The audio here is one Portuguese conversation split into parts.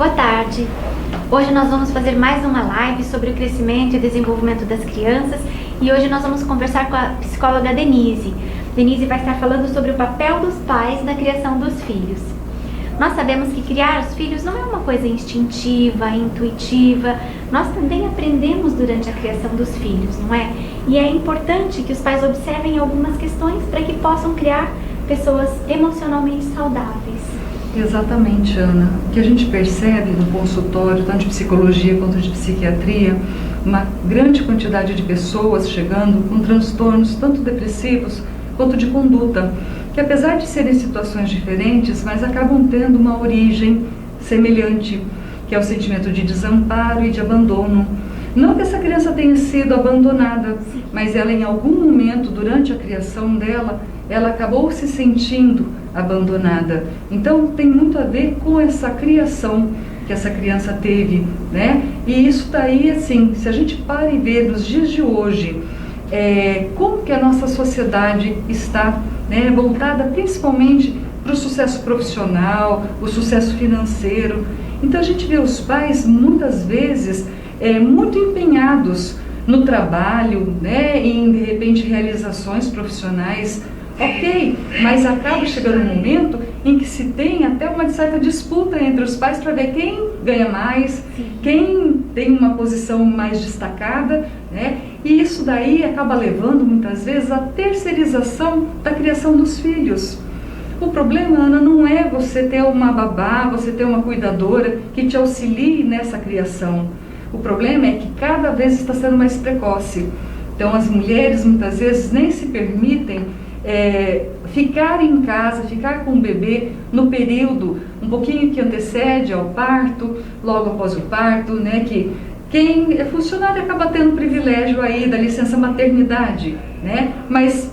Boa tarde. Hoje nós vamos fazer mais uma live sobre o crescimento e desenvolvimento das crianças e hoje nós vamos conversar com a psicóloga Denise. Denise vai estar falando sobre o papel dos pais na criação dos filhos. Nós sabemos que criar os filhos não é uma coisa instintiva, intuitiva. Nós também aprendemos durante a criação dos filhos, não é? E é importante que os pais observem algumas questões para que possam criar pessoas emocionalmente saudáveis. Exatamente, Ana. O que a gente percebe no consultório, tanto de psicologia quanto de psiquiatria, uma grande quantidade de pessoas chegando com transtornos tanto depressivos quanto de conduta, que apesar de serem situações diferentes, mas acabam tendo uma origem semelhante, que é o sentimento de desamparo e de abandono. Não que essa criança tenha sido abandonada, mas ela em algum momento durante a criação dela, ela acabou se sentindo abandonada. Então tem muito a ver com essa criação que essa criança teve, né? E isso daí, assim, se a gente para e vê nos dias de hoje, como que a nossa sociedade está, né, voltada principalmente para o sucesso profissional, o sucesso financeiro. Então a gente vê os pais muitas vezes muito empenhados no trabalho, né, em de repente realizações profissionais. Ok, mas acaba chegando um momento em que se tem até uma certa disputa entre os pais para ver quem ganha mais, quem tem uma posição mais destacada, né? E isso daí acaba levando muitas vezes à terceirização da criação dos filhos. O problema, Ana, não é você ter uma babá, você ter uma cuidadora que te auxilie nessa criação. O problema é que cada vez está sendo mais precoce. Então as mulheres muitas vezes nem se permitem ficar em casa, ficar com o bebê no período um pouquinho que antecede ao parto, logo após o parto, né, que quem é funcionário acaba tendo o privilégio aí da licença maternidade, né, mas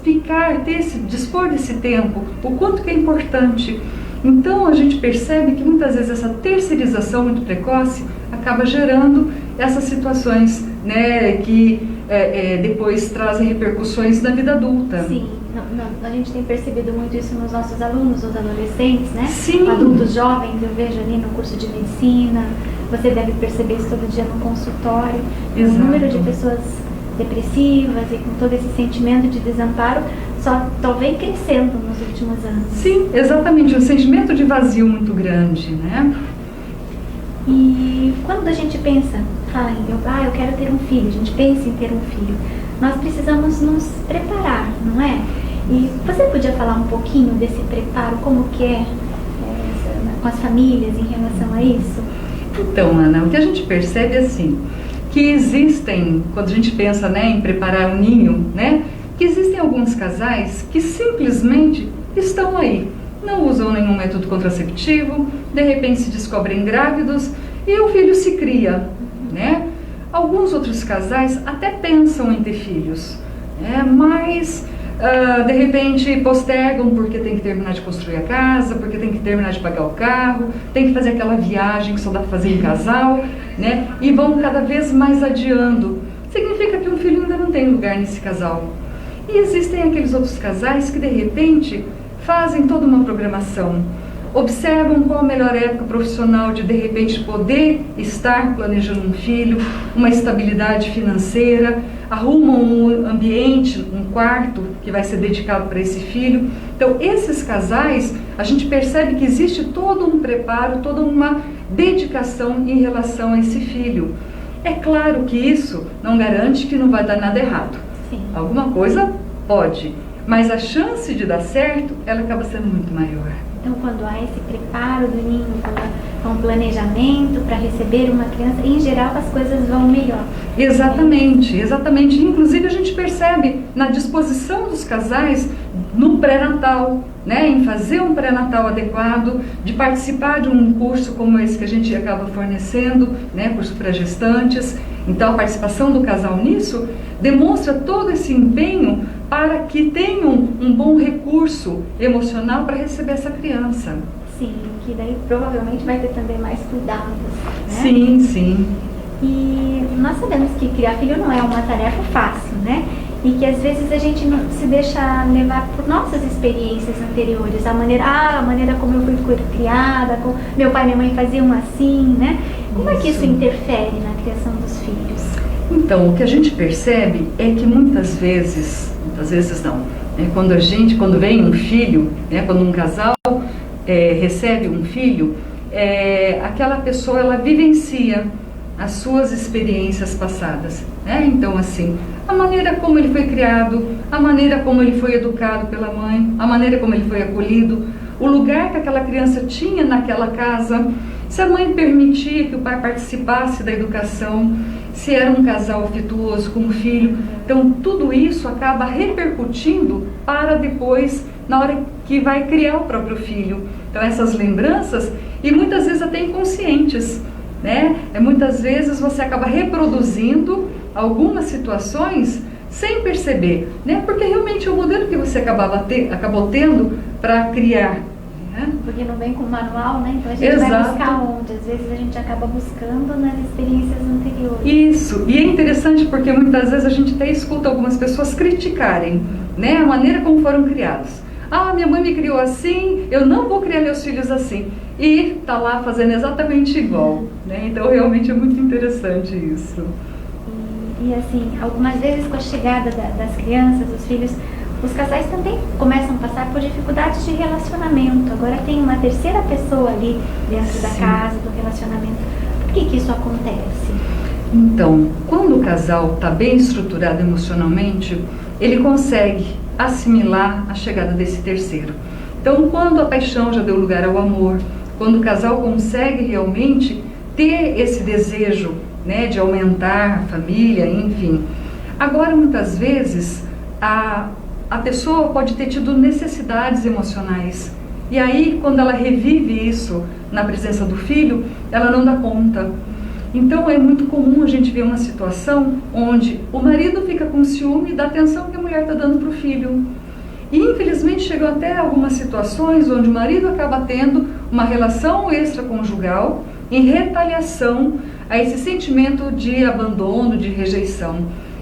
dispor desse tempo, o quanto que é importante. Então a gente percebe que muitas vezes essa terceirização muito precoce acaba gerando essas situações, né, que depois trazem repercussões na vida adulta. Sim, a gente tem percebido muito isso nos nossos alunos, os adolescentes, né? Sim. Adultos jovens, eu vejo ali no curso de medicina, você deve perceber isso todo dia no consultório. Exato. O número de pessoas depressivas e com todo esse sentimento de desamparo só vem crescendo nos últimos anos. Sim, exatamente, um sentimento de vazio muito grande, né? E quando a gente pensa, eu quero ter um filho, a gente pensa em ter um filho, nós precisamos nos preparar, não é? E você podia falar um pouquinho desse preparo, como que é com as famílias em relação a isso? Então, Ana, o que a gente percebe é assim, que existem, quando a gente pensa, né, em preparar um ninho, né, que existem alguns casais que simplesmente estão aí, não usam nenhum método contraceptivo, de repente se descobrem grávidos e o filho se cria, né? Alguns outros casais até pensam em ter filhos, né? Mas de repente postergam porque tem que terminar de construir a casa, porque tem que terminar de pagar o carro, tem que fazer aquela viagem que só dá para fazer em casal, né? E vão cada vez mais adiando. Significa que um filho ainda não tem lugar nesse casal. E existem aqueles outros casais que de repente fazem toda uma programação, observam qual a melhor época profissional de repente poder estar planejando um filho, uma estabilidade financeira, arrumam um ambiente, um quarto que vai ser dedicado para esse filho. Então esses casais, a gente percebe que existe todo um preparo, toda uma dedicação em relação a esse filho. É claro que isso não garante que não vai dar nada errado. Sim. Alguma coisa pode, mas a chance de dar certo, ela acaba sendo muito maior. Então, quando há esse preparo do ninho, quando há um planejamento para receber uma criança, em geral as coisas vão melhor. Exatamente, exatamente. Inclusive a gente percebe na disposição dos casais no pré-natal, né, em fazer um pré-natal adequado, de participar de um curso como esse que a gente acaba fornecendo, né, curso para gestantes. Então a participação do casal nisso demonstra todo esse empenho para que tenham um bom recurso emocional para receber essa criança. Sim, que daí provavelmente vai ter também mais cuidados, né? Sim, sim. E nós sabemos que criar filho não é uma tarefa fácil, né? e que às vezes a gente não se deixa levar por nossas experiências anteriores, a maneira como eu fui criada, como meu pai e minha mãe faziam assim, né? Como é que isso interfere na criação dos filhos? Então, o que a gente percebe é que muitas vezes não, quando vem um filho, né, quando um casal recebe um filho, aquela pessoa ela vivencia as suas experiências passadas, né? Então, assim, a maneira como ele foi criado, a maneira como ele foi educado pela mãe, a maneira como ele foi acolhido, o lugar que aquela criança tinha naquela casa, se a mãe permitia que o pai participasse da educação, se era um casal afetuoso com o filho. Então, tudo isso acaba repercutindo para depois, na hora que vai criar o próprio filho. Então, essas lembranças, e muitas vezes até inconscientes, né? Muitas vezes você acaba reproduzindo algumas situações sem perceber, né? Porque realmente é o modelo que você acabou tendo para criar. Porque não vem com manual, né? Então a gente vai buscar onde? Às vezes a gente acaba buscando nas experiências anteriores. Isso, e é interessante porque muitas vezes a gente até escuta algumas pessoas criticarem, né, a maneira como foram criados. Minha mãe me criou assim, eu não vou criar meus filhos assim. E tá lá fazendo exatamente igual, né? Então realmente é muito interessante isso. E assim, algumas vezes com a chegada das crianças, dos filhos, os casais também começam a passar por dificuldades de relacionamento. Agora tem uma terceira pessoa ali dentro da casa, do relacionamento. Por que isso acontece? Então, quando o casal está bem estruturado emocionalmente, ele consegue assimilar a chegada desse terceiro. Então, quando a paixão já deu lugar ao amor, quando o casal consegue realmente ter esse desejo, né, de aumentar a família, enfim. Agora, muitas vezes, a pessoa pode ter tido necessidades emocionais. E aí, quando ela revive isso na presença do filho, ela não dá conta. Então, é muito comum a gente ver uma situação onde o marido fica com ciúme da atenção que a mulher está dando para o filho. E, infelizmente, chegam até algumas situações onde o marido acaba tendo uma relação extraconjugal em retaliação a esse sentimento de abandono, de rejeição.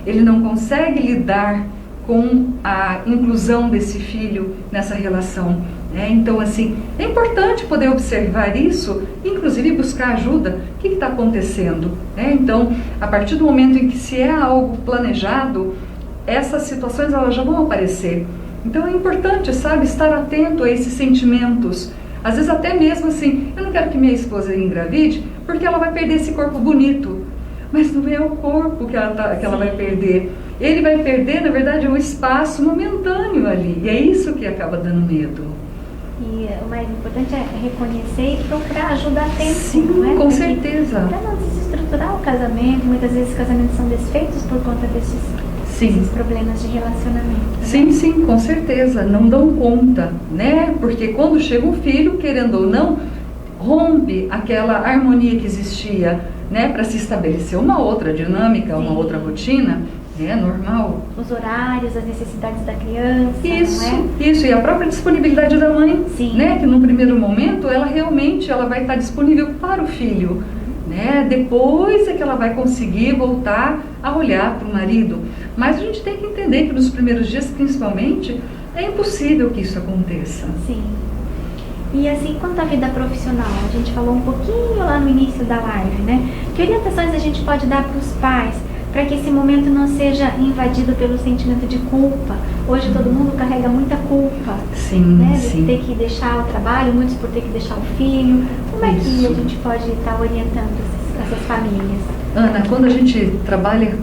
Ele não consegue lidar com a inclusão desse filho nessa relação. Então, assim, é importante poder observar isso, inclusive buscar ajuda. O que está acontecendo? Então, a partir do momento em que se é algo planejado, essas situações elas já vão aparecer. Então, é importante, sabe, estar atento a esses sentimentos. Às vezes até mesmo assim, eu não quero que minha esposa engravide, porque ela vai perder esse corpo bonito. Mas não é o corpo que ela vai perder. Ele vai perder, na verdade, um espaço momentâneo ali. E é isso que acaba dando medo. E o mais importante é reconhecer e procurar ajuda a tempo. Sim, não é? com certeza. Para não desestruturar o casamento. Muitas vezes os casamentos são desfeitos por conta desses problemas de relacionamento. Sim, sim, com certeza. Não dão conta, né? Porque quando chega um filho, querendo ou não, rompe aquela harmonia que existia, né? Para se estabelecer uma outra dinâmica, uma outra rotina. É normal. Os horários, as necessidades da criança. Isso, e a própria disponibilidade da mãe, né? Que no primeiro momento ela realmente vai estar disponível para o filho, né? Depois é que ela vai conseguir voltar a olhar para o marido. Mas a gente tem que entender que nos primeiros dias, principalmente, é impossível que isso aconteça. Sim. E assim, quanto à vida profissional, a gente falou um pouquinho lá no início da live, né? Que orientações a gente pode dar para os pais para que esse momento não seja invadido pelo sentimento de culpa? Hoje todo mundo carrega muita culpa, né? De ter que deixar o trabalho, muitos por ter que deixar o filho. Como é que a gente pode estar orientando essas famílias? Ana, quando a gente trabalha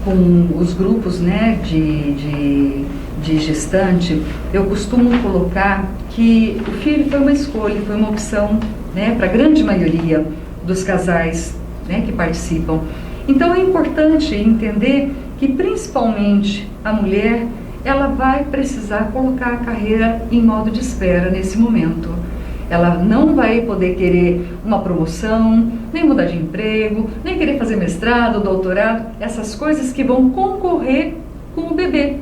com os grupos, né, de gestante, eu costumo colocar que o filho foi uma escolha, foi uma opção, né, para a grande maioria dos casais, né, que participam. Então é importante entender que principalmente a mulher, ela vai precisar colocar a carreira em modo de espera nesse momento. Ela não vai poder querer uma promoção, nem mudar de emprego, nem querer fazer mestrado, doutorado, essas coisas que vão concorrer com o bebê.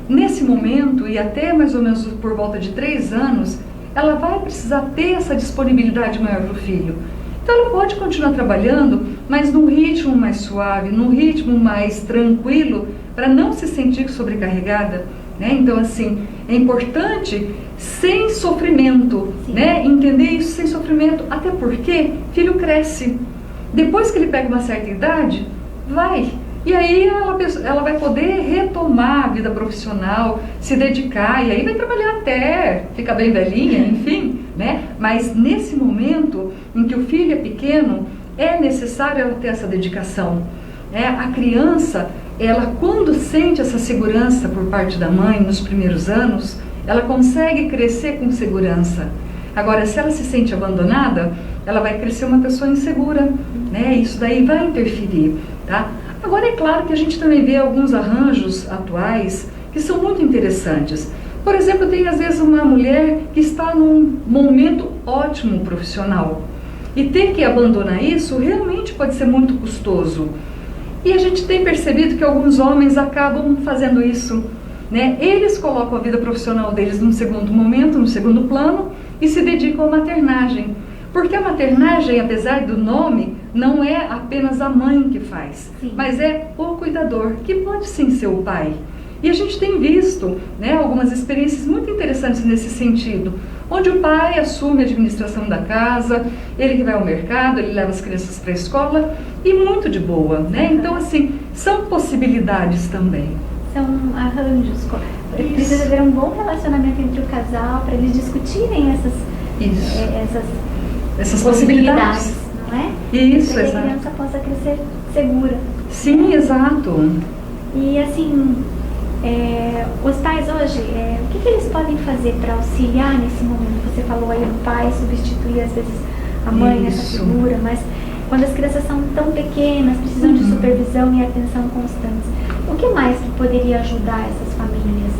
Nesse momento, e até mais ou menos por volta de 3 anos, ela vai precisar ter essa disponibilidade maior para o filho. Então ela pode continuar trabalhando, mas num ritmo mais suave, num ritmo mais tranquilo, para não se sentir sobrecarregada, né? Então, assim, é importante sem sofrimento, né? Entender isso sem sofrimento, até porque filho cresce. Depois que ele pega uma certa idade, e aí ela vai poder retomar a vida profissional, se dedicar, e aí vai trabalhar até ficar bem velhinha, enfim, né? Mas nesse momento em que o filho é pequeno, é necessário ela ter essa dedicação. A criança, ela quando sente essa segurança por parte da mãe nos primeiros anos, ela consegue crescer com segurança. Agora, se ela se sente abandonada, ela vai crescer uma pessoa insegura, né? Isso daí vai interferir, tá? Agora, é claro que a gente também vê alguns arranjos atuais que são muito interessantes. Por exemplo, tem às vezes uma mulher que está num momento ótimo profissional e ter que abandonar isso realmente pode ser muito custoso. E a gente tem percebido que alguns homens acabam fazendo isso, né? Eles colocam a vida profissional deles num segundo momento, num segundo plano e se dedicam à maternagem. Porque a maternagem, apesar do nome, não é apenas a mãe que faz, mas é o cuidador, que pode sim ser o pai. E a gente tem visto, né, algumas experiências muito interessantes nesse sentido, onde o pai assume a administração da casa, ele que vai ao mercado, ele leva as crianças para a escola, e muito de boa, né? Então, assim, são possibilidades também. São arranjos. Precisa haver um bom relacionamento entre o casal para eles discutirem essas possibilidades, não é? Isso, para que a criança possa crescer segura. Sim, exato. E assim, os pais hoje, o que eles podem fazer para auxiliar nesse momento? Você falou aí do pai substituir às vezes a mãe nessa figura, mas quando as crianças são tão pequenas, precisam de supervisão e atenção constantes, o que mais que poderia ajudar essas famílias?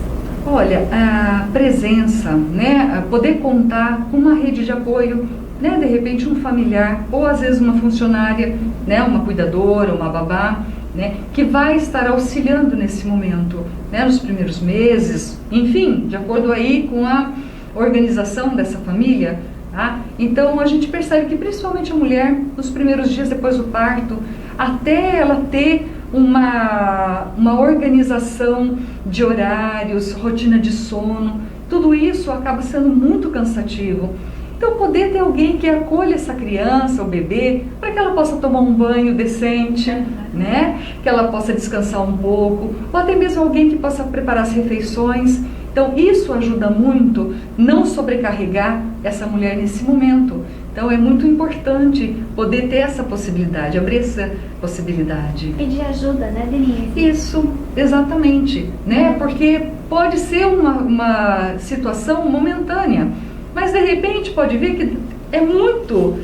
Olha, a presença, né, poder contar com uma rede de apoio, né, de repente um familiar, ou às vezes uma funcionária, né, uma cuidadora, uma babá, né, que vai estar auxiliando nesse momento, né, nos primeiros meses, enfim, de acordo aí com a organização dessa família, tá? Então a gente percebe que principalmente a mulher, nos primeiros dias depois do parto, até ela ter uma organização de horários, rotina de sono, tudo isso acaba sendo muito cansativo. Então, poder ter alguém que acolha essa criança, o bebê, para que ela possa tomar um banho decente, né? Que ela possa descansar um pouco, ou até mesmo alguém que possa preparar as refeições. Então, isso ajuda muito não sobrecarregar essa mulher nesse momento. Então, é muito importante poder ter essa possibilidade, abrir essa possibilidade. Pedir ajuda, né, Denise? Isso, exatamente, né? Porque pode ser uma situação momentânea, mas de repente pode ver que é muito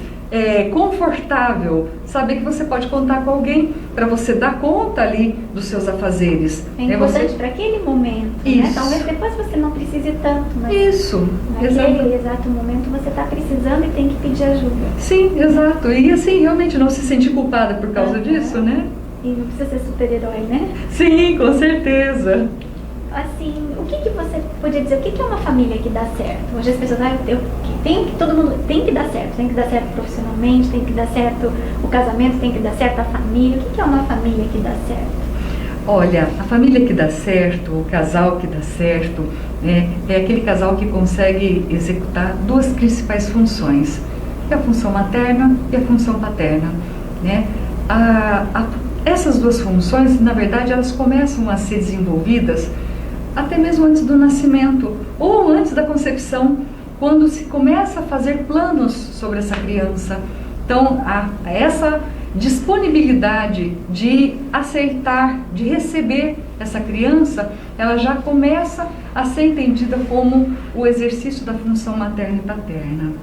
confortável saber que você pode contar com alguém para você dar conta ali dos seus afazeres. É importante para aquele momento, né? Talvez depois você não precise tanto, mas naquele exato momento você está precisando e tem que pedir ajuda. Sim, exato. E assim, realmente não se sentir culpada por causa disso, né? E não precisa ser super-herói, né? Sim, com certeza. Assim, o que você podia dizer? O que é uma família que dá certo? Hoje as pessoas, todo mundo tem que dar certo profissionalmente, tem que dar certo o casamento, tem que dar certo a família. O que é uma família que dá certo? Olha, a família que dá certo, o casal que dá certo, né, é aquele casal que consegue executar duas principais funções, que é a função materna e a função paterna, né? Essas duas funções, na verdade, elas começam a ser desenvolvidas até mesmo antes do nascimento ou antes da concepção, quando se começa a fazer planos sobre essa criança. Então, essa disponibilidade de aceitar, de receber essa criança, ela já começa a ser entendida como o exercício da função materna e paterna.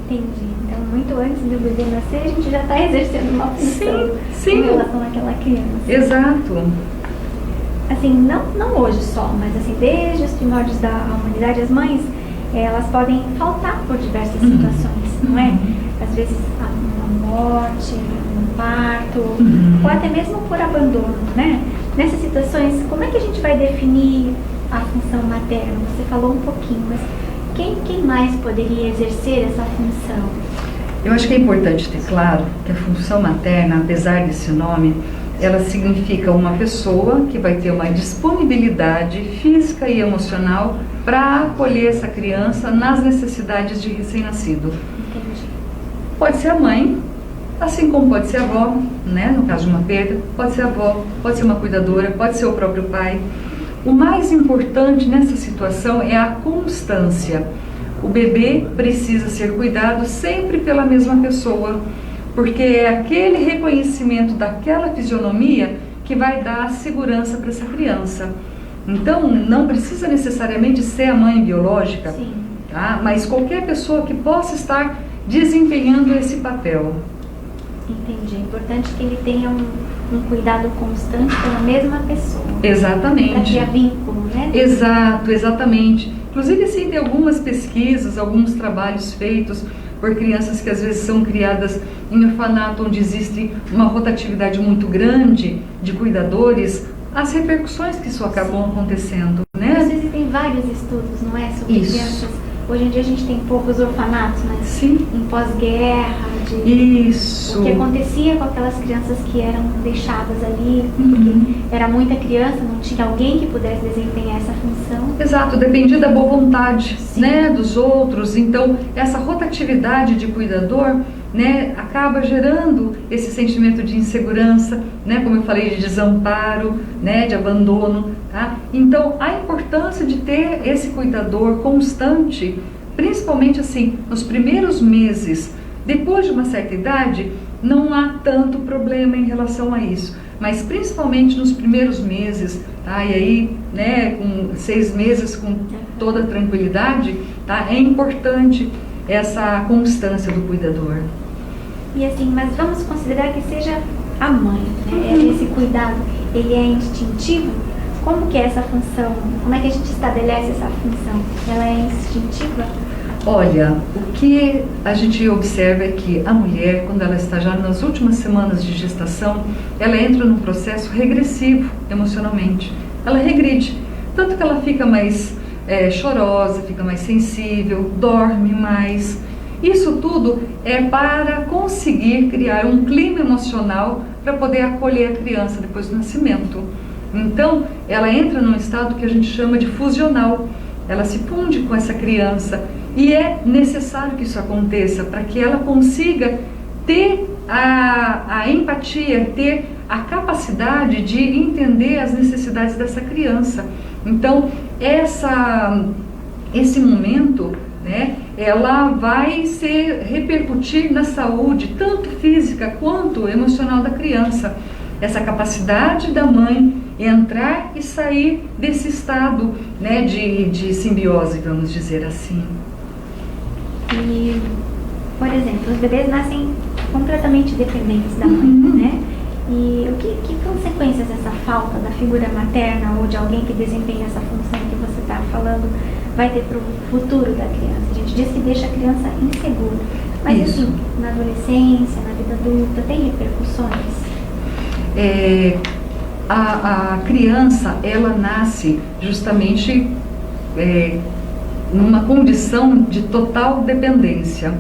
Entendi. Então, muito antes do bebê nascer, a gente já está exercendo uma função sim. em relação àquela criança. Exato. Assim, não hoje só, mas assim, desde os primórdios da humanidade, as mães, elas podem faltar por diversas situações, não é? Às vezes, uma morte, um parto, ou até mesmo por abandono, né? Nessas situações, como é que a gente vai definir a função materna? Você falou um pouquinho, mas quem mais poderia exercer essa função? Eu acho que é importante ter claro que a função materna, apesar desse nome, Ela significa uma pessoa que vai ter uma disponibilidade física e emocional para acolher essa criança nas necessidades de recém-nascido. Entendi. Pode ser a mãe, assim como pode ser a avó, né? No caso de uma perda, pode ser a avó, pode ser uma cuidadora, pode ser o próprio pai. O mais importante nessa situação é a constância. O bebê precisa ser cuidado sempre pela mesma pessoa, porque é aquele reconhecimento daquela fisionomia que vai dar segurança para essa criança. Então, não precisa necessariamente ser a mãe biológica, Sim. tá? Mas qualquer pessoa que possa estar desempenhando esse papel. Entendi. É importante que ele tenha um cuidado constante pela mesma pessoa. Exatamente. Para criar vínculo, né? Exato, exatamente. Inclusive, assim, tem algumas pesquisas, alguns trabalhos feitos por crianças que às vezes são criadas em orfanato, onde existe uma rotatividade muito grande de cuidadores, as repercussões que isso acabam acontecendo, né? Às vezes tem vários estudos, não é? Sobre Isso. crianças. Hoje em dia a gente tem poucos orfanatos, mas Sim. em pós-guerra, Isso. o que acontecia com aquelas crianças que eram deixadas ali, Uhum. porque era muita criança, não tinha alguém que pudesse desempenhar essa função. Exato, dependia da boa vontade, Sim. né, dos outros. Então, essa rotatividade de cuidador, né, acaba gerando esse sentimento de insegurança, né, como eu falei, de desamparo, né, de abandono, tá? Então, a importância de ter esse cuidador constante, principalmente assim, nos primeiros meses. Depois de uma certa idade, não há tanto problema em relação a isso, mas principalmente nos primeiros meses, tá? E aí, né, com 6 meses, com toda tranquilidade, tá? É importante essa constância do cuidador. E assim, mas vamos considerar que seja a mãe, né? Esse cuidado, ele é instintivo? Como que é essa função? Como é que a gente estabelece essa função? Ela é instintiva? Olha, o que a gente observa é que a mulher, quando ela está já nas últimas semanas de gestação, ela entra num processo regressivo emocionalmente. Ela regride, tanto que ela fica mais chorosa, fica mais sensível, dorme mais. Isso tudo é para conseguir criar um clima emocional para poder acolher a criança depois do nascimento. Então, ela entra num estado que a gente chama de fusional. Ela se funde com essa criança e é necessário que isso aconteça para que ela consiga ter a empatia, ter a capacidade de entender as necessidades dessa criança. Então, esse momento, né, ela vai repercutir na saúde, tanto física quanto emocional da criança. Essa capacidade da mãe entrar e sair desse estado, né, de simbiose, vamos dizer assim. E, por exemplo, os bebês nascem completamente dependentes da mãe, né? E que consequências essa falta da figura materna ou de alguém que desempenha essa função que você está falando vai ter para o futuro da criança? A gente diz que deixa a criança insegura, mas Isso. assim, na adolescência, na vida adulta, tem repercussões? A criança, ela nasce justamente numa condição de total dependência.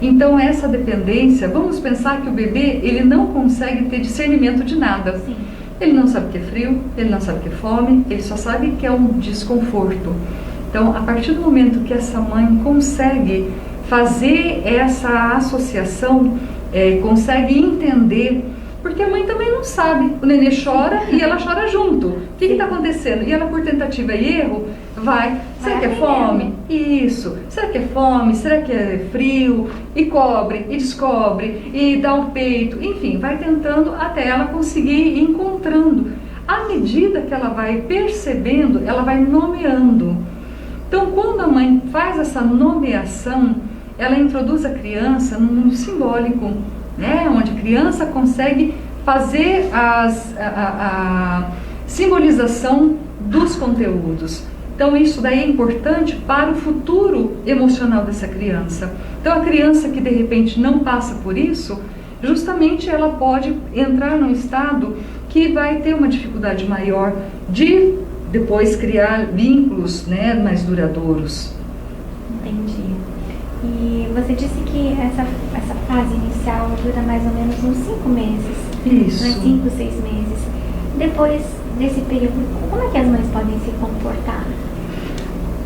Então, essa dependência, vamos pensar que o bebê, ele não consegue ter discernimento de nada. Sim. Ele não sabe o que é frio, ele não sabe o que é fome, ele só sabe que é um desconforto. Então, a partir do momento que essa mãe consegue fazer essa associação, consegue entender, porque a mãe também não sabe. O nenê chora e ela chora junto. O que está acontecendo? E ela, por tentativa e erro, vai. Será que é fome? Isso. Será que é fome? Será que é frio? E cobre, e descobre, e dá o peito. Enfim, vai tentando até ela conseguir ir encontrando. À medida que ela vai percebendo, ela vai nomeando. Então, quando a mãe faz essa nomeação, ela introduz a criança no mundo simbólico, né, onde a criança consegue fazer a simbolização dos conteúdos. Então, isso daí é importante para o futuro emocional dessa criança. Então, a criança que de repente não passa por isso, justamente ela pode entrar num estado que vai ter uma dificuldade maior de depois criar vínculos, né, mais duradouros. Entendi. E você disse que essa fase inicial dura mais ou menos uns 5 meses. Isso. Né? 5, 6 meses. Depois desse período, como é que as mães podem se comportar?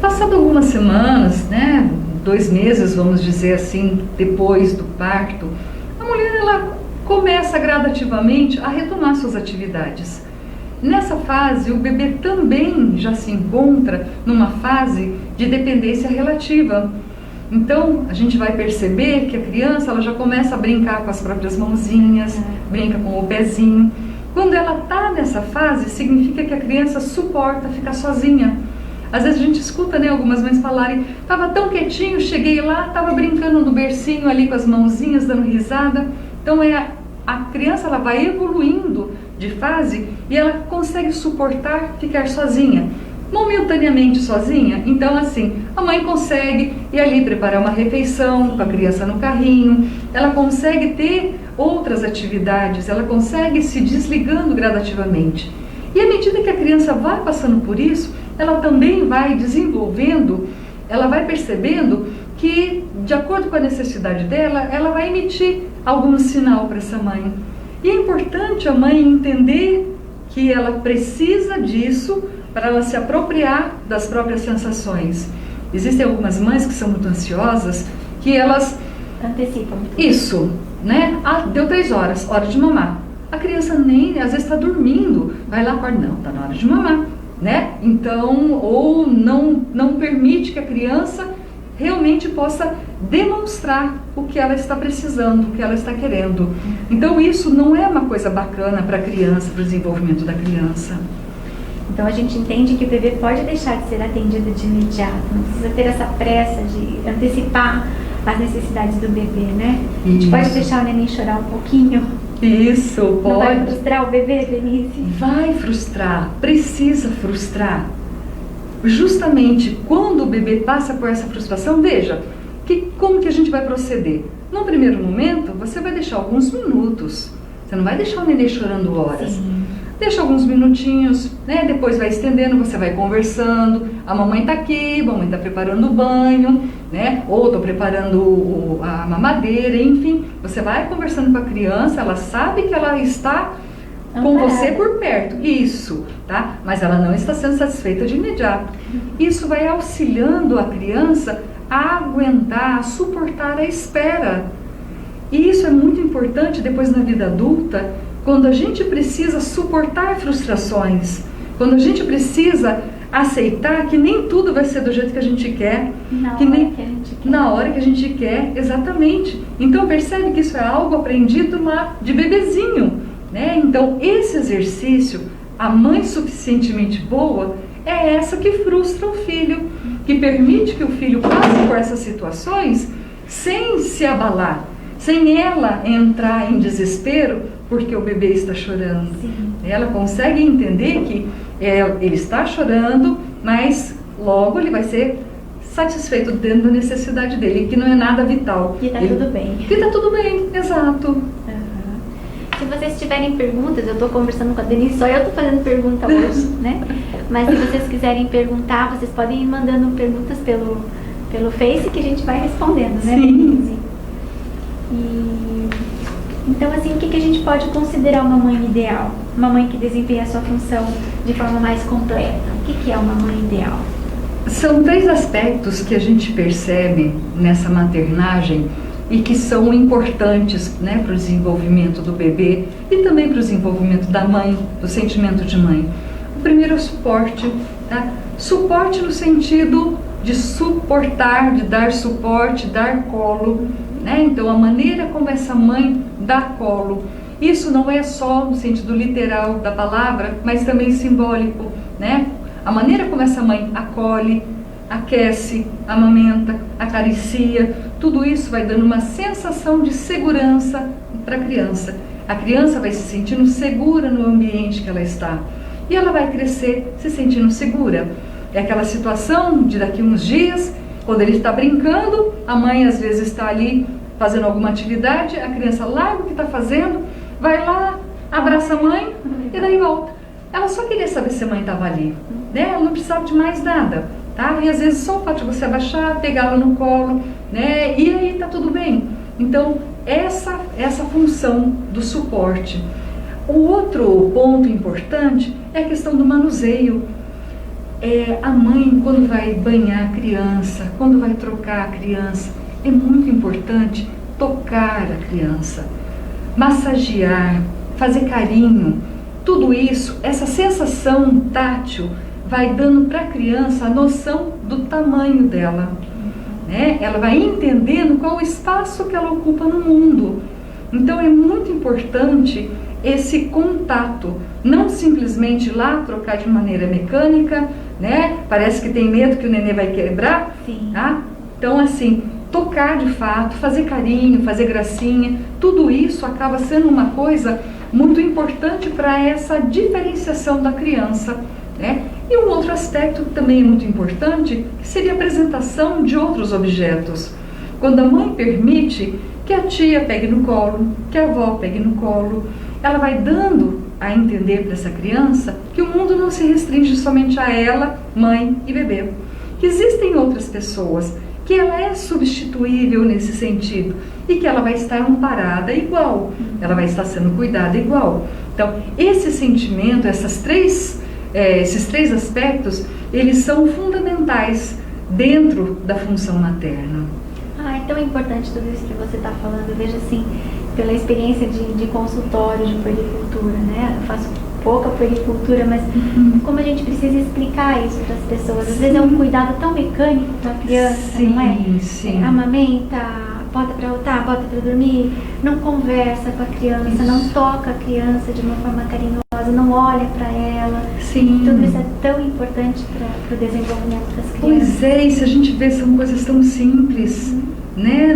Passado algumas semanas, né, 2 meses, vamos dizer assim, depois do parto, a mulher ela começa gradativamente a retomar suas atividades. Nessa fase, o bebê também já se encontra numa fase de dependência relativa. Então, a gente vai perceber que a criança ela já começa a brincar com as próprias mãozinhas, brinca com o pezinho. Quando ela está nessa fase, significa que a criança suporta ficar sozinha. Às vezes a gente escuta, né, algumas mães falarem, estava tão quietinho, cheguei lá, estava brincando no bercinho ali com as mãozinhas, dando risada. Então a criança ela vai evoluindo de fase e ela consegue suportar ficar sozinha, momentaneamente sozinha. Então assim, a mãe consegue ir ali preparar uma refeição com a criança no carrinho, ela consegue ter outras atividades, ela consegue se desligando gradativamente. E à medida que a criança vai passando por isso, ela também vai desenvolvendo, ela vai percebendo que, de acordo com a necessidade dela, ela vai emitir algum sinal para essa mãe. E é importante a mãe entender que ela precisa disso para ela se apropriar das próprias sensações. Existem algumas mães que são muito ansiosas, que elas antecipam. Isso, né? Ah, deu 3 horas, hora de mamar. A criança nem, às vezes está dormindo, vai lá, acorda, não, está na hora de mamar, né? Então, ou não permite que a criança realmente possa demonstrar o que ela está precisando, o que ela está querendo. Então, isso não é uma coisa bacana para a criança, para o desenvolvimento da criança. Então a gente entende que o bebê pode deixar de ser atendido de imediato, não precisa ter essa pressa de antecipar as necessidades do bebê, né? A gente pode deixar o neném chorar um pouquinho. Isso, pode. Não vai frustrar o bebê, Denise? Vai frustrar, precisa frustrar. Justamente quando o bebê passa por essa frustração, veja, como que a gente vai proceder? No primeiro momento, você vai deixar alguns minutos. Você não vai deixar o neném chorando horas. Sim. Deixa alguns minutinhos, né? Depois vai estendendo, você vai conversando. A mamãe está aqui, a mamãe está preparando o banho, né? Ou estou preparando a mamadeira, enfim. Você vai conversando com a criança, ela sabe que ela está com você por perto. Isso, tá? Mas ela não está sendo satisfeita de imediato. Isso vai auxiliando a criança a aguentar, a suportar a espera. E isso é muito importante depois na vida adulta, quando a gente precisa suportar frustrações, quando a gente precisa aceitar que nem tudo vai ser do jeito que a gente quer, na hora que a gente quer, exatamente. Então percebe que isso é algo aprendido lá de bebezinho, né? Então esse exercício, a mãe suficientemente boa, é essa que frustra o filho, que permite que o filho passe por essas situações sem se abalar, sem ela entrar em desespero porque o bebê está chorando. Sim. Ela consegue entender que ele está chorando, mas logo ele vai ser satisfeito dentro da necessidade dele, que não é nada vital. Que está tudo bem. Que está tudo bem, exato. Se vocês tiverem perguntas, eu estou conversando com a Denise, só eu estou fazendo pergunta hoje, né? Mas se vocês quiserem perguntar, vocês podem ir mandando perguntas pelo Face que a gente vai respondendo, né, Denise? Então, assim, o que a gente pode considerar uma mãe ideal? Uma mãe que desempenha a sua função de forma mais completa. O que é uma mãe ideal? São 3 aspectos que a gente percebe nessa maternagem e que são importantes, né, para o desenvolvimento do bebê e também para o desenvolvimento da mãe, do sentimento de mãe. O primeiro é o suporte, tá? Suporte no sentido de suportar, de dar suporte, dar colo, né? Então a maneira como essa mãe dá colo, isso não é só no sentido literal da palavra, mas também simbólico, né? A maneira como essa mãe acolhe, aquece, amamenta, acaricia, tudo isso vai dando uma sensação de segurança para a criança. A criança vai se sentindo segura no ambiente que ela está e ela vai crescer se sentindo segura. É aquela situação de daqui uns dias, quando ele está brincando, a mãe às vezes está ali fazendo alguma atividade, a criança larga o que está fazendo, vai lá, abraça a mãe e daí volta. Ela só queria saber se a mãe estava ali, né? Ela não precisava de mais nada. tá? E às vezes só o fato de você abaixar, pegá-la no colo, né? E aí tá tudo bem. Então, essa função do suporte. O outro ponto importante é a questão do manuseio. A mãe, quando vai banhar a criança, quando vai trocar a criança, é muito importante tocar a criança, massagear, fazer carinho. Tudo isso, essa sensação tátil, vai dando para a criança a noção do tamanho dela, né? Ela vai entendendo qual o espaço que ela ocupa no mundo. Então é muito importante esse contato, não simplesmente ir lá trocar de maneira mecânica, né? Parece que tem medo que o nenê vai quebrar. Sim. Tá? Então assim, tocar de fato, fazer carinho, fazer gracinha, tudo isso acaba sendo uma coisa muito importante para essa diferenciação da criança, né? E um outro aspecto que também é muito importante, que seria a apresentação de outros objetos. Quando a mãe permite que a tia pegue no colo, que a avó pegue no colo, ela vai dando a entender para essa criança que o mundo não se restringe somente a ela, mãe e bebê. Que existem outras pessoas, que ela é substituível nesse sentido e que ela vai estar amparada igual, ela vai estar sendo cuidada igual. Então, esse sentimento, esses três aspectos, eles são fundamentais dentro da função materna. É tão importante tudo isso que você está falando. Eu vejo assim, pela experiência de consultório de puericultura, né? Eu faço pouca puericultura, mas como a gente precisa explicar isso para as pessoas. Às vezes é um cuidado tão mecânico para a criança, não é? Sim. Amamenta, bota para voltar, bota para dormir, não conversa com a criança, não toca a criança de uma forma carinhosa, não olha para ela. Sim. Tudo isso é tão importante para o desenvolvimento das crianças. Pois é, e se a gente vê, são coisas tão simples, né?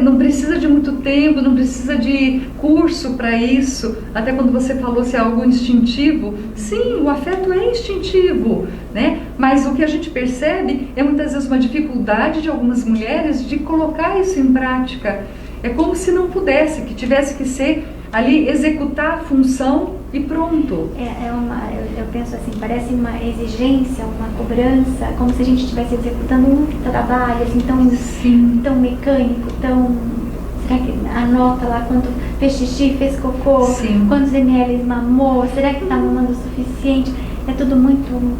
Não precisa de muito tempo, não precisa de curso para isso. Até quando você falou se é algo instintivo, sim, o afeto é instintivo, né? Mas o que a gente percebe é muitas vezes uma dificuldade de algumas mulheres de colocar isso em prática. É como se não pudesse, que tivesse que ser ali, executar a função e pronto. Eu penso assim, parece uma exigência, uma cobrança, como se a gente estivesse executando um trabalho assim, tão mecânico, será que anota lá quanto fez xixi, fez cocô, Sim. quantos ml mamou, será que está mamando o suficiente? É tudo muito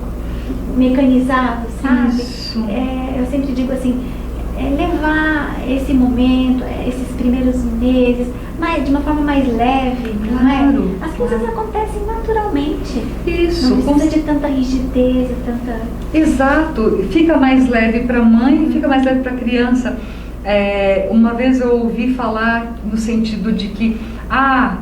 mecanizado, sabe? Isso. Eu sempre digo assim, levar esse momento, esses primeiros meses, de uma forma mais leve, não é? As coisas acontecem naturalmente. Isso. Não precisa de tanta rigidez, tanta... Exato. Fica mais leve para a mãe, fica mais leve para a criança. Uma vez eu ouvi falar no sentido de que a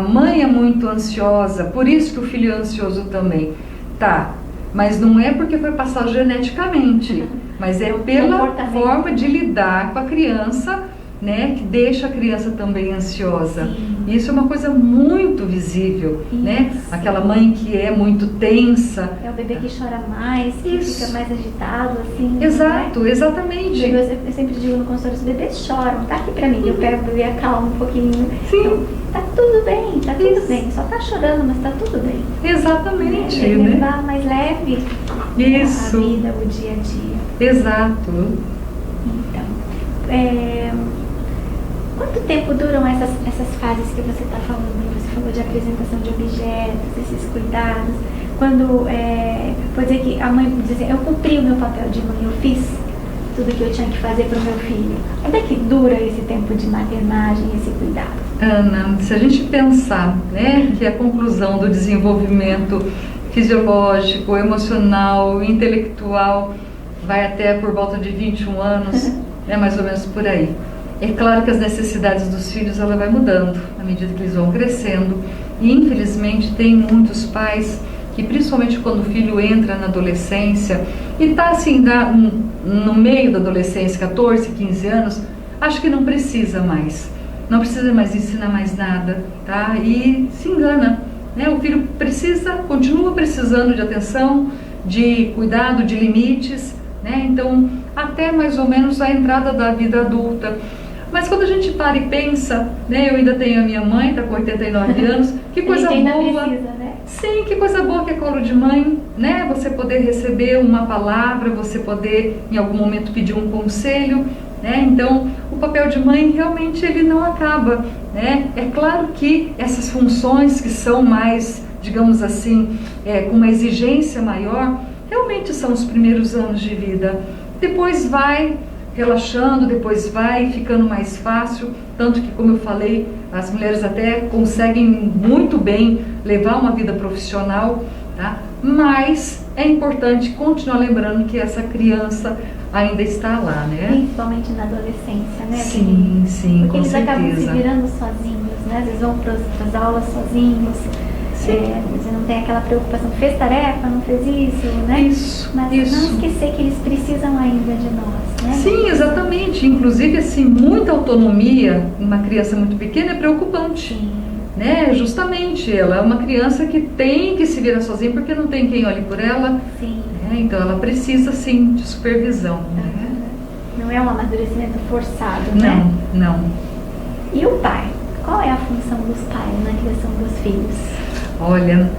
mãe é muito ansiosa, por isso que o filho é ansioso também. Tá, mas não é porque foi passado geneticamente, mas é pela forma de lidar com a criança, né, que deixa a criança também ansiosa. Sim. Isso é uma coisa muito visível, né? Aquela mãe que é muito tensa. É o bebê que chora mais, que fica mais agitado, assim. Exato, exatamente. Eu sempre digo no consultório, os bebês choram, tá aqui pra mim, eu pego o bebê, acalmo um pouquinho. Sim. Então, tá tudo bem, só tá chorando, mas tá tudo bem. Exatamente, né? né? Levar mais leve Isso. a vida, o dia a dia. Exato. Então, quanto tempo duram essas fases que você está falando? Você falou de apresentação de objetos, esses cuidados. Quando, pode dizer que a mãe diz assim, eu cumpri o meu papel de mãe, eu fiz tudo que eu tinha que fazer para o meu filho. Quando é que dura esse tempo de maternagem, esse cuidado? Ana, se a gente pensar, né, que a conclusão do desenvolvimento fisiológico, emocional, intelectual vai até por volta de 21 anos, né, mais ou menos por aí. É claro que as necessidades dos filhos ela vai mudando à medida que eles vão crescendo e infelizmente tem muitos pais que principalmente quando o filho entra na adolescência e está assim no meio da adolescência, 14, 15 anos, acho que não precisa mais ensinar mais nada, tá? E se engana, né? O filho continua precisando de atenção, de cuidado, de limites, né? Então até mais ou menos a entrada da vida adulta. Mas quando a gente para e pensa, né, eu ainda tenho a minha mãe, está com 89 anos, que coisa boa. Precisa, né? Sim, que coisa boa que é colo de mãe, né? Você poder receber uma palavra, você poder em algum momento pedir um conselho, né? Então, o papel de mãe realmente ele não acaba, né? É claro que essas funções que são mais, digamos assim, com uma exigência maior, realmente são os primeiros anos de vida. Depois vai relaxando, depois vai ficando mais fácil, tanto que, como eu falei, as mulheres até conseguem muito bem levar uma vida profissional, tá? Mas é importante continuar lembrando que essa criança ainda está lá, né? Principalmente na adolescência, né? Sim, sim, porque com eles certeza. acabam se virando sozinhos, né? Às vezes vão para as aulas sozinhos. Você não tem aquela preocupação, fez tarefa, não fez isso, né? Isso, mas isso. não esquecer que eles precisam ainda de nós, né? Sim, exatamente. Inclusive, assim, muita autonomia em uma criança muito pequena é preocupante. Sim. Né? Justamente, ela é uma criança que tem que se virar sozinha porque não tem quem olhe por ela. Sim. Né? Então, ela precisa, sim, de supervisão. Né? Não é um amadurecimento forçado, né? Não. E o pai? Qual é a função dos pais na criação dos filhos? Olha,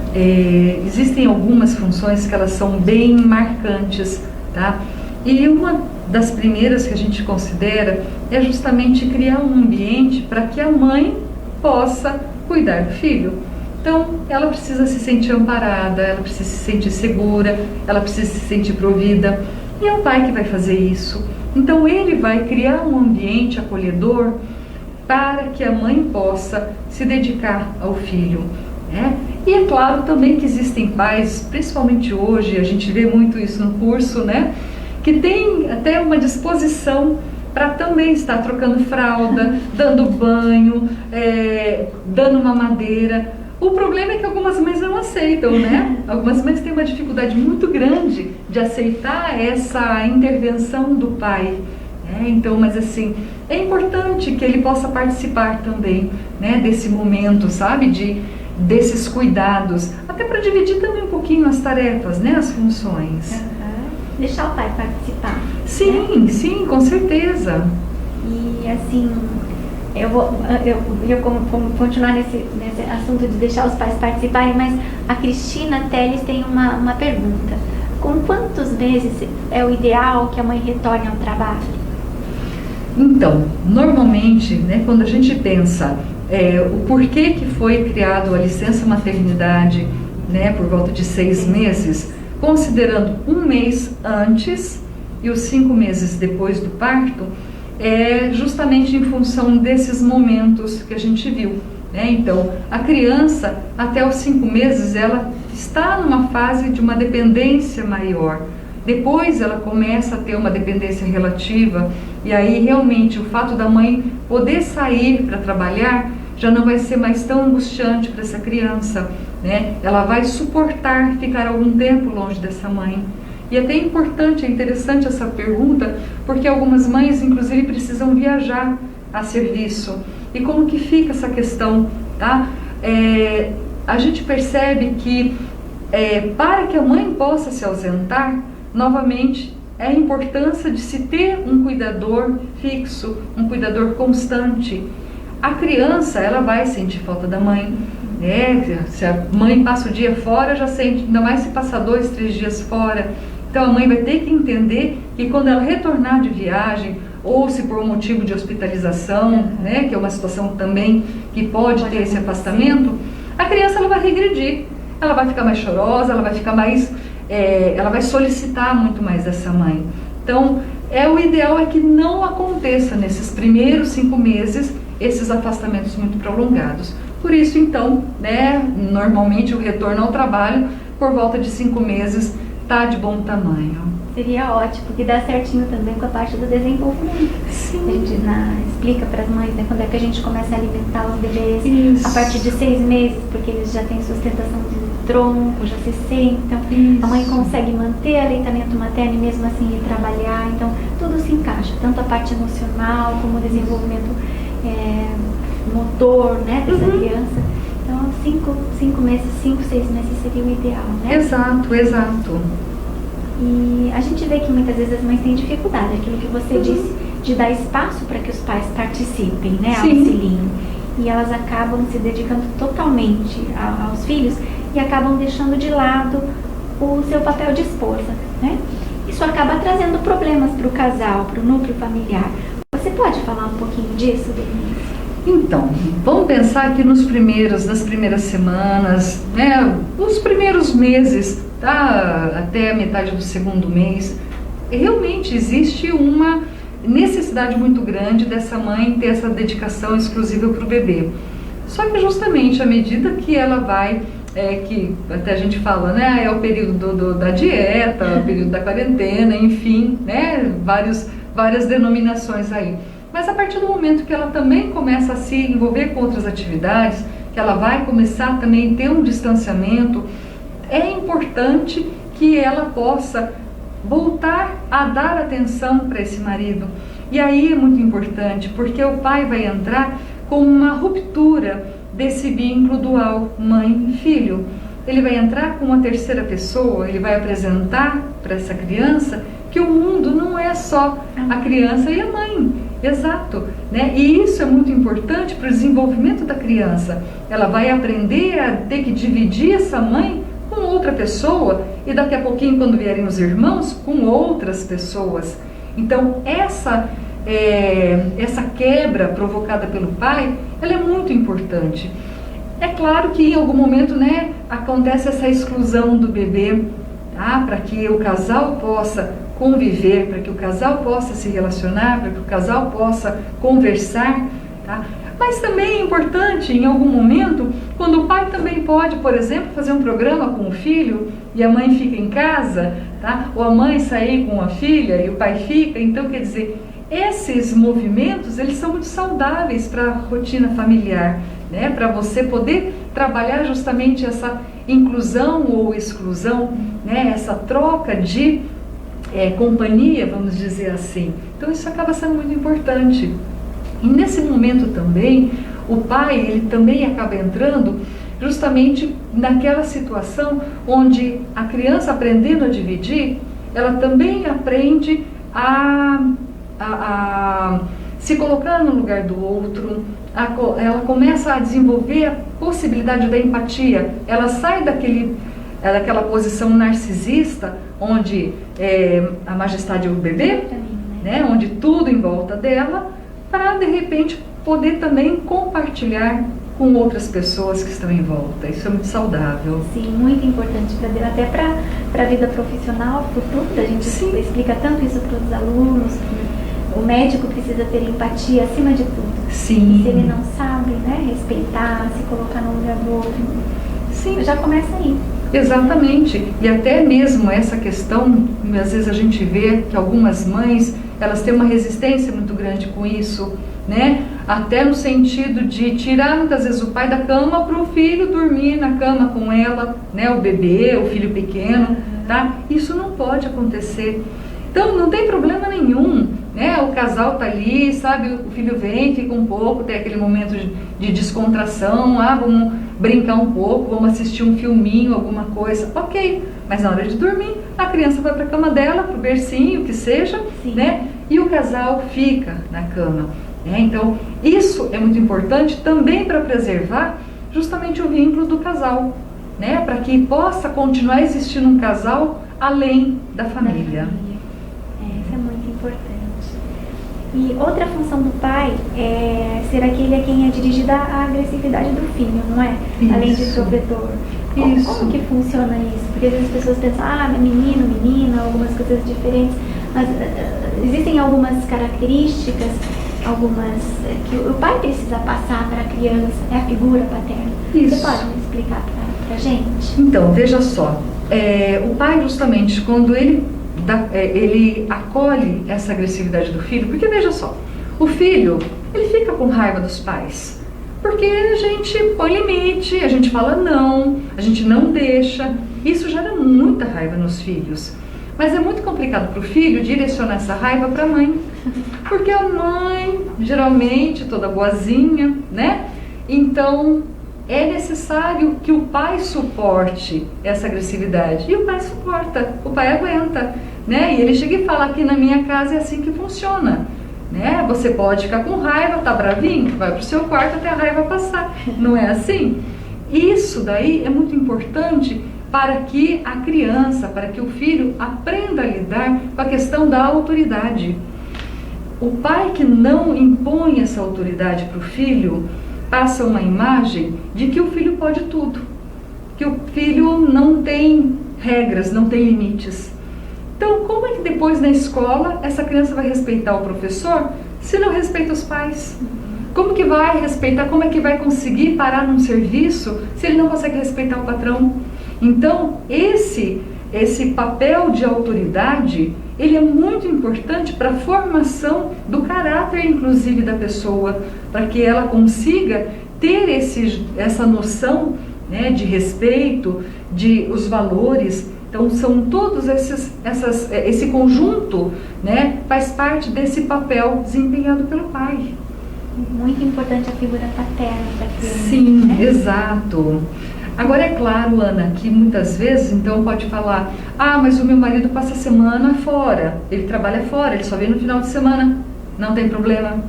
existem algumas funções que elas são bem marcantes, tá? E uma das primeiras que a gente considera é justamente criar um ambiente para que a mãe possa cuidar do filho. Então, ela precisa se sentir amparada, ela precisa se sentir segura, ela precisa se sentir provida. E é o pai que vai fazer isso. Então, ele vai criar um ambiente acolhedor para que a mãe possa se dedicar ao filho. Né? E é claro também que existem pais, principalmente hoje, a gente vê muito isso no curso, né? Que tem até uma disposição para também estar trocando fralda, dando banho, dando mamadeira. O problema é que algumas mães não aceitam, né? Algumas mães têm uma dificuldade muito grande de aceitar essa intervenção do pai. Então, mas assim, é importante que ele possa participar também, né, desse momento, sabe? Desses cuidados, até para dividir também um pouquinho as tarefas, né, as funções. Deixar o pai participar. Sim, né? Sim, com certeza. E assim, eu vou continuar nesse assunto de deixar os pais participarem, mas a Cristina Teles tem uma pergunta. Com quantos meses é o ideal que a mãe retorne ao trabalho? Então, normalmente, né, quando a gente pensa o porquê que foi criado a licença maternidade, né, por volta de 6 meses, considerando 1 mês antes e os 5 meses depois do parto, é justamente em função desses momentos que a gente viu. Né? Então, a criança, até os 5 meses, ela está numa fase de uma dependência maior. Depois ela começa a ter uma dependência relativa e aí realmente o fato da mãe poder sair para trabalhar já não vai ser mais tão angustiante para essa criança, né? Ela vai suportar ficar algum tempo longe dessa mãe. E até é interessante essa pergunta, porque algumas mães inclusive precisam viajar a serviço. E como que fica essa questão, tá? A gente percebe que para que a mãe possa se ausentar, novamente, é a importância de se ter um cuidador fixo, um cuidador constante. A criança, ela vai sentir falta da mãe, né? Se a mãe passa o dia fora, já sente, ainda mais se passar 2, 3 dias fora. Então a mãe vai ter que entender que quando ela retornar de viagem, ou se por um motivo de hospitalização, né, que é uma situação também que pode ter esse afastamento, a criança ela vai regredir, ela vai ficar mais chorosa, ela vai ficar mais... ela vai solicitar muito mais dessa mãe. Então, o ideal é que não aconteça nesses primeiros 5 meses esses afastamentos muito prolongados. Por isso, então, né, normalmente o retorno ao trabalho por volta de 5 meses está de bom tamanho. Seria ótimo, porque dá certinho também com a parte do desenvolvimento. Sim. A gente explica para as mães, né, quando é que a gente começa a alimentar os bebês. Isso. A partir de 6 meses, porque eles já têm sustentação de tronco, já se sentam. Isso. A mãe consegue manter aleitamento materno e mesmo assim ir trabalhar. Então, tudo se encaixa, tanto a parte emocional como o desenvolvimento motor, né, dessa criança. Então, 5 meses, 5, 6 meses seria o ideal, né? Exato. E a gente vê que muitas vezes as mães têm dificuldade, aquilo que você disse, de dar espaço para que os pais participem, né, Sim. auxiliem. E elas acabam se dedicando totalmente aos filhos e acabam deixando de lado o seu papel de esposa, né? Isso acaba trazendo problemas para o casal, para o núcleo familiar. Você pode falar um pouquinho disso, Denise? Então, vamos pensar que nas primeiras semanas, né, os primeiros meses, tá, até a metade do segundo mês, realmente existe uma necessidade muito grande dessa mãe ter essa dedicação exclusiva para o bebê. Só que justamente à medida que ela vai, que até a gente fala, né, é o período da dieta, o período da quarentena, enfim, né, várias denominações aí. Mas a partir do momento que ela também começa a se envolver com outras atividades, que ela vai começar também a ter um distanciamento, é importante que ela possa voltar a dar atenção para esse marido. E aí é muito importante, porque o pai vai entrar com uma ruptura desse vínculo dual mãe-filho. Ele vai entrar com uma terceira pessoa, ele vai apresentar para essa criança que o mundo não é só a criança e a mãe. Exato, né? E isso é muito importante para o desenvolvimento da criança. Ela vai aprender a ter que dividir essa mãe com outra pessoa e daqui a pouquinho, quando vierem os irmãos, com outras pessoas. Então, essa quebra provocada pelo pai, ela é muito importante. É claro que em algum momento, né, acontece essa exclusão do bebê, tá? Para que o casal possa conviver, para que o casal possa se relacionar, para que o casal possa conversar, tá? Mas também é importante, em algum momento, quando o pai também pode, por exemplo, fazer um programa com o filho e a mãe fica em casa, tá? Ou a mãe sair com a filha e o pai fica. Então, quer dizer, esses movimentos, eles são muito saudáveis para a rotina familiar, né? Para você poder trabalhar justamente essa inclusão ou exclusão, né? Essa troca de companhia, vamos dizer assim. Então isso acaba sendo muito importante. E nesse momento também, o pai, ele também acaba entrando justamente naquela situação onde a criança, aprendendo a dividir, ela também aprende a se colocar no lugar do outro, ela começa a desenvolver a possibilidade da empatia, ela sai daquela posição narcisista, onde a majestade é o bebê, né, onde tudo em volta dela, para de repente poder também compartilhar com outras pessoas que estão em volta. Isso é muito saudável. Sim, muito importante até para a vida profissional futura. A gente explica tanto isso para os alunos, que o médico precisa ter empatia acima de tudo. Sim. E se ele não sabe, né, respeitar, se colocar no lugar do outro, sim, já começa aí. Exatamente. E até mesmo essa questão, às vezes a gente vê que algumas mães, elas têm uma resistência muito grande com isso, né? Até no sentido de tirar muitas vezes o pai da cama para o filho dormir na cama com ela, né? O bebê, o filho pequeno, tá? Isso não pode acontecer. Então não tem problema nenhum, né? O casal tá ali, sabe? O filho vem, fica um pouco, tem aquele momento de descontração, vamos brincar um pouco, vamos assistir um filminho, alguma coisa, ok. Mas na hora de dormir, a criança vai para a cama dela, para o bercinho, que seja, né? E o casal fica na cama. Então, isso é muito importante também para preservar justamente o vínculo do casal, né? Para que possa continuar existindo um casal além da família. Isso é muito importante. E outra função do pai é ser aquele a quem é dirigida a agressividade do filho, não é? Isso. Além de provedor. Como que funciona isso? Porque às vezes as pessoas pensam, menino, menina, algumas coisas diferentes. Mas existem algumas características, que o pai precisa passar para a criança, é a figura paterna. Isso. Você pode me explicar para a gente? Então, veja só, o pai justamente quando ele acolhe essa agressividade do filho, porque veja só, o filho, ele fica com raiva dos pais, porque a gente põe limite, a gente fala não, a gente não deixa, isso gera muita raiva nos filhos. Mas é muito complicado para o filho direcionar essa raiva para a mãe, porque a mãe, geralmente, toda boazinha, né? Então, é necessário que o pai suporte essa agressividade. E o pai suporta, o pai aguenta, né? E ele chega e fala, aqui na minha casa é assim que funciona. né? Você pode ficar com raiva, tá bravinho, vai pro seu quarto até a raiva passar. Não é assim? Isso daí é muito importante para que a criança, para que o filho aprenda a lidar com a questão da autoridade. O pai que não impõe essa autoridade para o filho, passa uma imagem de que o filho pode tudo, que o filho não tem regras, não tem limites. Então, como é que depois na escola essa criança vai respeitar o professor se não respeita os pais? Como que vai respeitar, como é que vai conseguir parar num serviço se ele não consegue respeitar o patrão? Então, esse papel de autoridade, ele é muito importante para a formação do caráter, inclusive, da pessoa, para que ela consiga ter essa noção, né, de respeito, de os valores. Então, são todos esse conjunto, né, faz parte desse papel desempenhado pelo pai. Muito importante a figura paterna para a criança. Sim, né? Exato. Agora, é claro, Ana, que muitas vezes, então, pode falar, mas o meu marido passa a semana fora, ele trabalha fora, ele só vem no final de semana, não tem problema.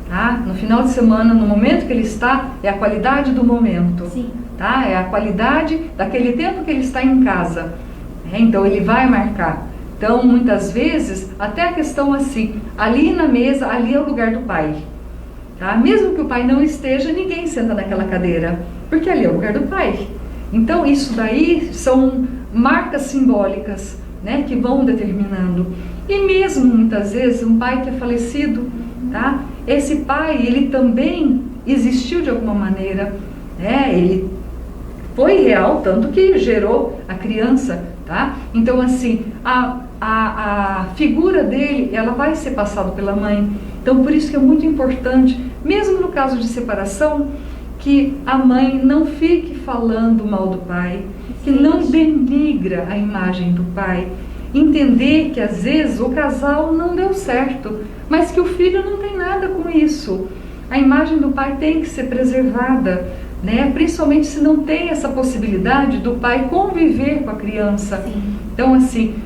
Tá? No final de semana, no momento que ele está, é a qualidade do momento. Sim. Tá? É a qualidade daquele tempo que ele está em casa. Então, ele vai marcar. Então, muitas vezes, até a questão assim, ali na mesa, ali é o lugar do pai. Tá? Mesmo que o pai não esteja, ninguém senta naquela cadeira, porque ali é o lugar do pai. Então, isso daí são marcas simbólicas, né, que vão determinando. E mesmo, muitas vezes, um pai que é falecido, tá? Esse pai, ele também existiu de alguma maneira, né? Ele foi real, tanto que gerou a criança, tá? Então, assim, a figura dele, ela vai ser passada pela mãe. Então, por isso que é muito importante, mesmo no caso de separação, que a mãe não fique falando mal do pai, que não denigra a imagem do pai. Entender que às vezes o casal não deu certo, mas que o filho não tem nada com isso. A imagem do pai tem que ser preservada, né? Principalmente se não tem essa possibilidade do pai conviver com a criança. Sim. Então, assim,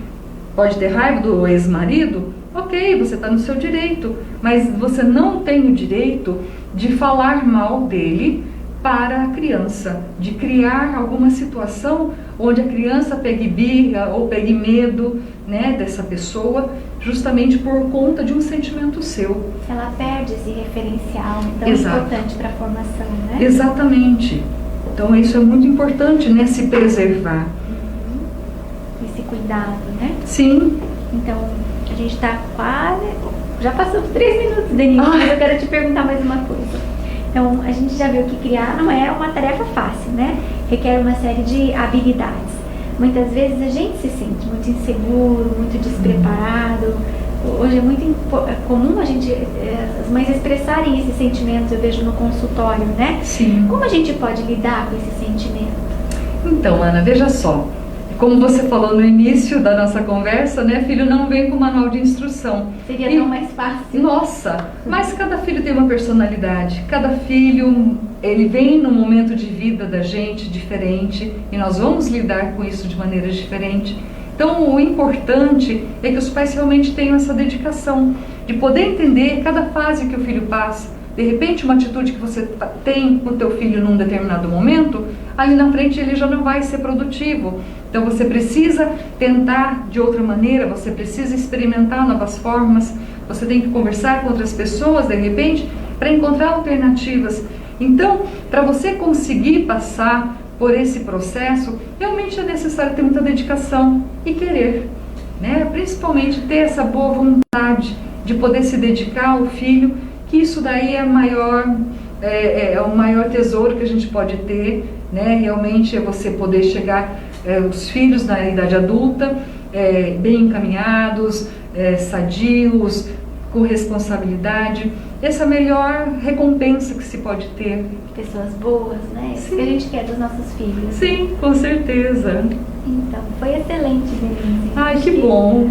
pode ter raiva do ex-marido? Ok, você está no seu direito, mas você não tem o direito de falar mal dele para a criança, de criar alguma situação onde a criança pegue birra ou pegue medo, né, dessa pessoa, justamente por conta de um sentimento seu. Ela perde esse referencial tão Exato. importante para a formação, né? Exatamente. Então isso é muito importante, né, se preservar. Esse cuidado, né? Sim. Então, a gente está quase... Já passamos 3 minutos, Denise, mas eu quero te perguntar mais uma coisa. Então, a gente já viu que criar não é uma tarefa fácil, né? Requer uma série de habilidades. Muitas vezes a gente se sente muito inseguro, muito despreparado. Hoje é muito comum as mães expressarem esses sentimentos, eu vejo no consultório, né? Sim. Como a gente pode lidar com esse sentimento? Então, Ana, veja só. Como você falou no início da nossa conversa, né, filho não vem com manual de instrução. Seria tão mais fácil. Nossa, mas cada filho tem uma personalidade. Cada filho, ele vem num momento de vida da gente diferente e nós vamos lidar com isso de maneira diferente. Então, o importante é que os pais realmente tenham essa dedicação de poder entender cada fase que o filho passa. De repente, uma atitude que você tem com o teu filho num determinado momento, ali na frente ele já não vai ser produtivo. Então, você precisa tentar de outra maneira, você precisa experimentar novas formas, você tem que conversar com outras pessoas, de repente, para encontrar alternativas. Então, para você conseguir passar por esse processo, realmente é necessário ter muita dedicação e querer, né? Principalmente ter essa boa vontade de poder se dedicar ao filho, que isso daí é o maior tesouro que a gente pode ter, né? Realmente é você poder chegar, os filhos na idade adulta, bem encaminhados, sadios, com responsabilidade. Essa é a melhor recompensa que se pode ter. Pessoas boas, né? Isso que a gente quer dos nossos filhos. Sim, com certeza. Então, foi excelente, Denise. Ai, que bom.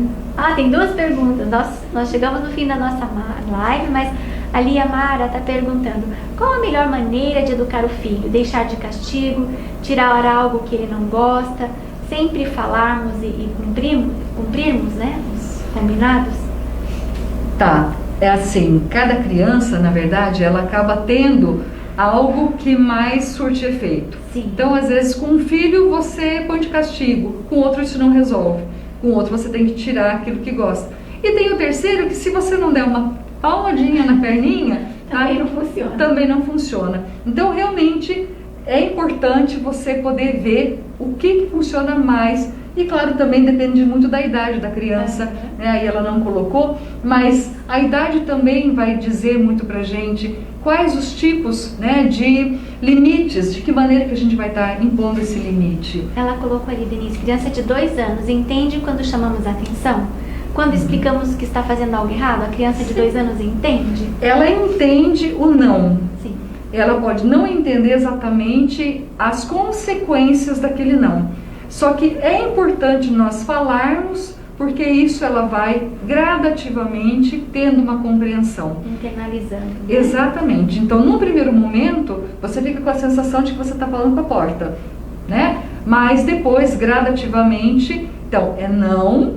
Tem 2 perguntas. Nós chegamos no fim da nossa live, mas ali a Mara está perguntando: qual a melhor maneira de educar o filho? Deixar de castigo, tirar algo que ele não gosta, sempre falarmos e cumprirmos, né, os combinados? Tá. É assim, cada criança, na verdade, ela acaba tendo algo que mais surte efeito. Sim. Então, às vezes, com um filho você põe de castigo, com outro isso não resolve, com outro você tem que tirar aquilo que gosta. E tem o terceiro que se você não der uma palmadinha na perninha, também não funciona. Também não funciona. Então, realmente, é importante você poder ver o que funciona mais. E claro, também depende muito da idade da criança, né? Aí ela não colocou, mas a idade também vai dizer muito pra gente quais os tipos, né, de limites, de que maneira que a gente vai estar impondo esse limite. Ela colocou ali, Denise, criança de 2 anos, entende quando chamamos a atenção? Quando explicamos que está fazendo algo errado, a criança de 2 anos entende? Ela entende o não. Sim. Ela pode não entender exatamente as consequências daquele não. Só que é importante nós falarmos, porque isso ela vai gradativamente tendo uma compreensão. Internalizando. Né? Exatamente. Então, no primeiro momento, você fica com a sensação de que você está falando com a porta, né? Mas depois, gradativamente, então, é não.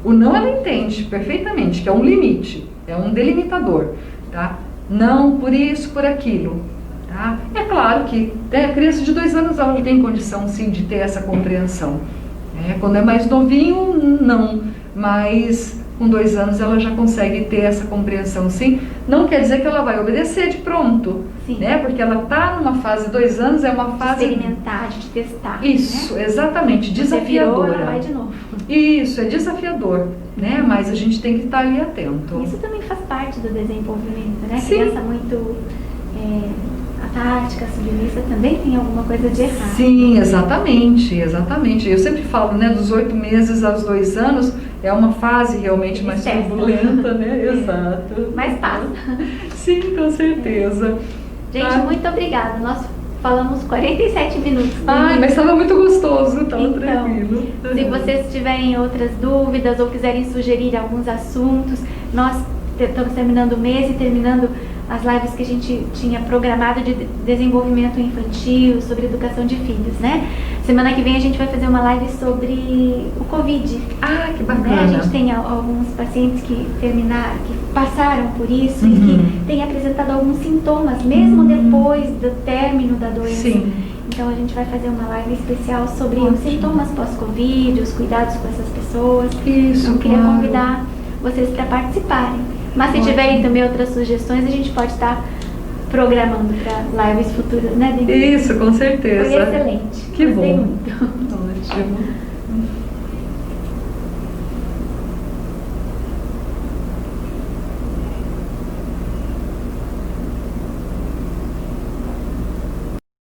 O não ela entende perfeitamente, que é um limite, é um delimitador, tá? Não por isso, por aquilo. Tá? É claro que a criança de 2 anos ela não tem condição sim de ter essa compreensão. Quando é mais novinho, não. Mas com 2 anos ela já consegue ter essa compreensão sim. Não quer dizer que ela vai obedecer de pronto. Sim. Né? Porque ela está numa fase, 2 anos é uma fase... De experimentar, de testar. Isso, né? Exatamente, desafiadora. desafiadora. Ela vai de novo. Isso, é desafiador, né? Mas a gente tem que estar ali atento. Isso também faz parte do desenvolvimento, né? Sim. Criança muito... apática, submissa, também tem alguma coisa de errado. Sim, exatamente, exatamente. Eu sempre falo, né, dos 8 meses aos 2 anos, é uma fase realmente mais turbulenta, né? Exato. Mais passa. Sim, com certeza. Gente, muito obrigada. Nós falamos 47 minutos. Ai, mas estava muito gostoso, estava então, tranquilo. Se vocês tiverem outras dúvidas ou quiserem sugerir alguns assuntos, nós estamos terminando o mês e terminando as lives que a gente tinha programado de desenvolvimento infantil, sobre educação de filhos, né? Semana que vem a gente vai fazer uma live sobre o Covid. Ah, que bacana. Né? A gente tem alguns pacientes que passaram por isso e que têm apresentado alguns sintomas, mesmo depois do término da doença. Sim. Então a gente vai fazer uma live especial sobre os sintomas pós-Covid, os cuidados com essas pessoas. Isso, então, eu queria claro. convidar vocês para participarem. Mas se tiverem também outras sugestões, a gente pode estar programando para lives futuras, né, Denise? Isso, com certeza. Foi excelente. Que Gostei bom. muito. Ótimo.